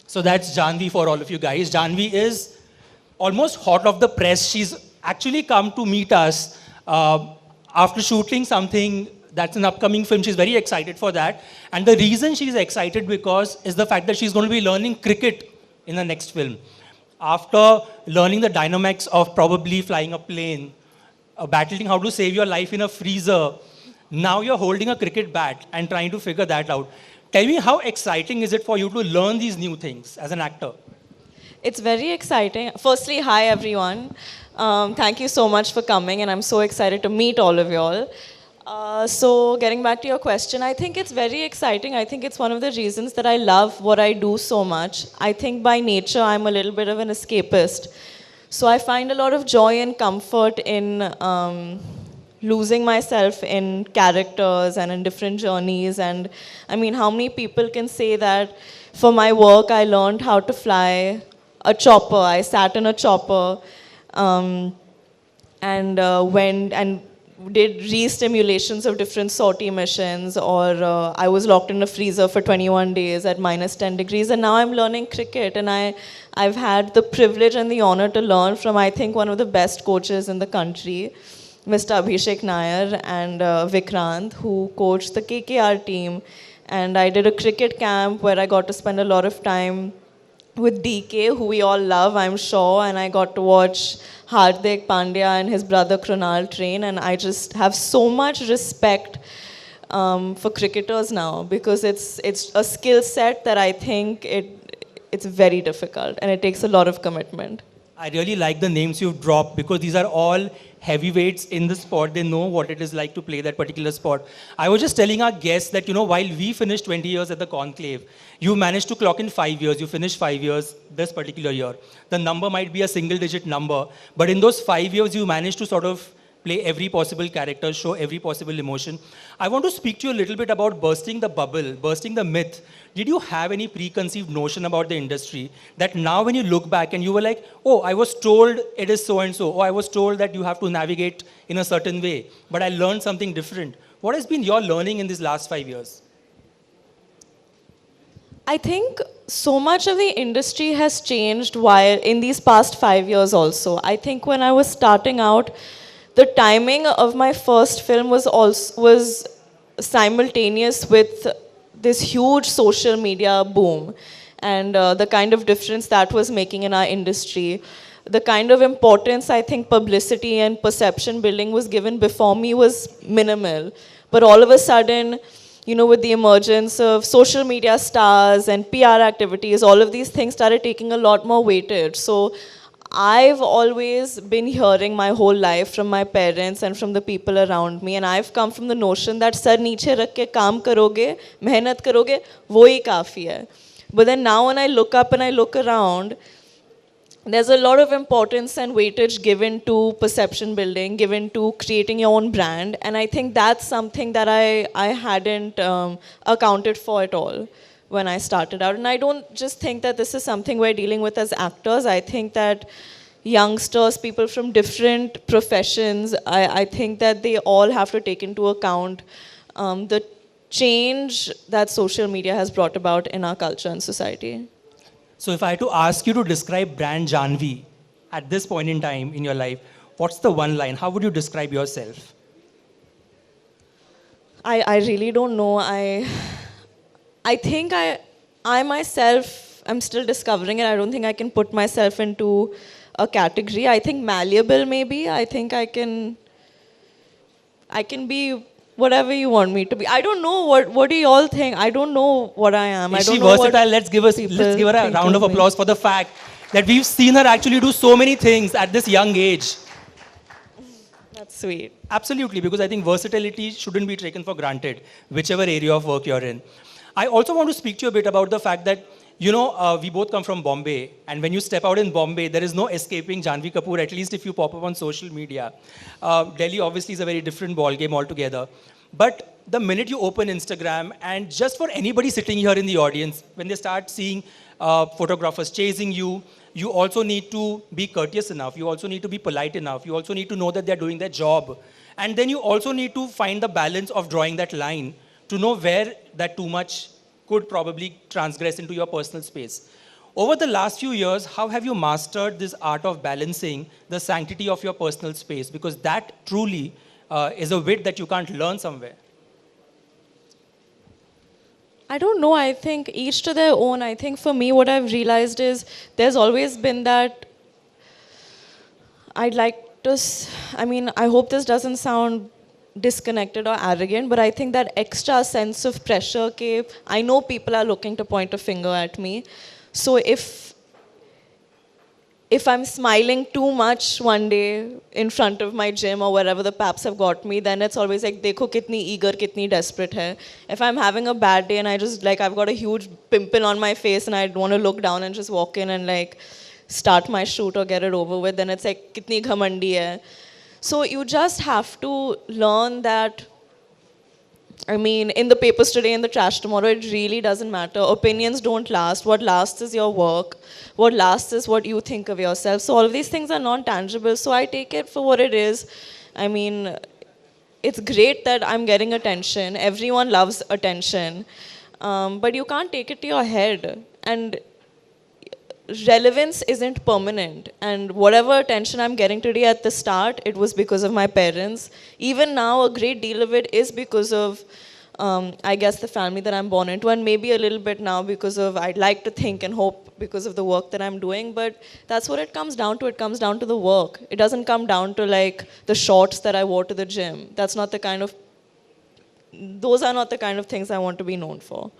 So that's Janvi for all of you guys. Janvi is almost hot off the press. She's actually come to meet us after shooting something that's an upcoming film. She's very excited for that. And the reason she's excited because is the fact that she's going to be learning cricket in the next film. After learning the dynamics of probably flying a plane, battling how to save your life in a freezer, now you're holding a cricket bat and trying to figure that out. Tell me, how exciting is it for you to learn these new things as an actor? It's very exciting. Firstly, hi everyone. Thank you so much for coming, and I'm so excited to meet all of y'all. So, getting back to your question, I think it's very exciting. I think it's one of the reasons that I love what I do so much. I think by nature, I'm a little bit of an escapist. So, I find a lot of joy and comfort in losing myself in characters and in different journeys. And I mean, how many people can say that for my work, I learned how to fly a chopper. I sat in a chopper and went and did re-stimulations of different sortie missions, or I was locked in a freezer for 21 days at minus 10 degrees, and now I'm learning cricket, and I've had the privilege and the honor to learn from, I think, one of the best coaches in the country, Mr. Abhishek Nair and Vikrant, who coached the KKR team, and I did a cricket camp where I got to spend a lot of time with DK, who we all love, I'm sure, and I got to watch Hardik Pandya and his brother Krunal train, and I just have so much respect for cricketers now, because it's a skill set that I think it's very difficult and it takes a lot of commitment. I really like the names you've dropped because these are all heavyweights in the sport. They know what it is like to play that particular sport. I was just telling our guests that, while we finished 20 years at the Conclave, you managed to clock in 5 years. You finished 5 years this particular year. The number might be a single digit number, but in those 5 years, you managed to sort of play every possible character, show every possible emotion. I want to speak to you a little bit about bursting the bubble, bursting the myth. Did you have any preconceived notion about the industry that now when you look back and you were like, oh, I was told it is so and so, or I was told that you have to navigate in a certain way, but I learned something different. What has been your learning in these last 5 years? I think so much of the industry has changed while in these past 5 years also. I think when I was starting out, the timing of my first film was simultaneous with this huge social media boom, and the kind of difference that was making in our industry. The kind of importance I think publicity and perception building was given before me was minimal. But all of a sudden, with the emergence of social media stars and PR activities, all of these things started taking a lot more weightage. So I've always been hearing my whole life from my parents and from the people around me, and I've come from the notion that sar niche rakh ke kaam karoge, mehnat karoge, wo hi kafi hai. But then now when I look up and I look around, there's a lot of importance and weightage given to perception building, given to creating your own brand, and I think that's something that I hadn't accounted for at all when I started out. And I don't just think that this is something we're dealing with as actors. I think that youngsters, people from different professions, I think that they all have to take into account the change that social media has brought about in our culture and society. So if I had to ask you to describe brand Janvi at this point in time in your life, what's the one line? How would you describe yourself? I really don't know. I think I myself am still discovering it. I don't think I can put myself into a category. I think malleable maybe. I think I can be whatever you want me to be. I don't know what do you all think? I don't know what I am. Is I don't she know versatile? Let's give her a think round of of me. applause for the fact that we've seen her actually do so many things at this young age. That's sweet. Absolutely, because I think versatility shouldn't be taken for granted, whichever area of work you're in. I also want to speak to you a bit about the fact that, we both come from Bombay, and when you step out in Bombay, there is no escaping Janvi Kapoor, at least if you pop up on social media. Delhi obviously is a very different ballgame altogether. But the minute you open Instagram, and just for anybody sitting here in the audience, when they start seeing photographers chasing you, you also need to be courteous enough. You also need to be polite enough. You also need to know that they're doing their job. And then you also need to find the balance of drawing that line to know where that too much could probably transgress into your personal space. Over the last few years, how have you mastered this art of balancing the sanctity of your personal space? Because that truly is a wit that you can't learn somewhere. I don't know. I think each to their own. I think for me, what I've realized is there's always been that I'd like to, I mean, I hope this doesn't sound disconnected or arrogant, but I think that extra sense of pressure, ke, I know people are looking to point a finger at me. So if I'm smiling too much one day in front of my gym or wherever the paps have got me, then it's always like, dekho kitni eager, kitni desperate hai. If I'm having a bad day and I just like, I've got a huge pimple on my face and I want to look down and just walk in and like start my shoot or get it over with, then it's like, kitni ghamandi hai. So you just have to learn that, I mean, in the papers today, in the trash tomorrow, it really doesn't matter. Opinions don't last. What lasts is your work. What lasts is what you think of yourself. So all of these things are non-tangible. So I take it for what it is. I mean, it's great that I'm getting attention. Everyone loves attention. But you can't take it to your head. And relevance isn't permanent, and whatever attention I'm getting today at the start, it was because of my parents. Even now, a great deal of it is because of I guess the family that I'm born into, and maybe a little bit now because of, I'd like to think and hope, because of the work that I'm doing. But that's what it comes down to. It comes down to the work. It doesn't come down to like the shorts that I wore to the gym. Those are not the kind of things I want to be known for.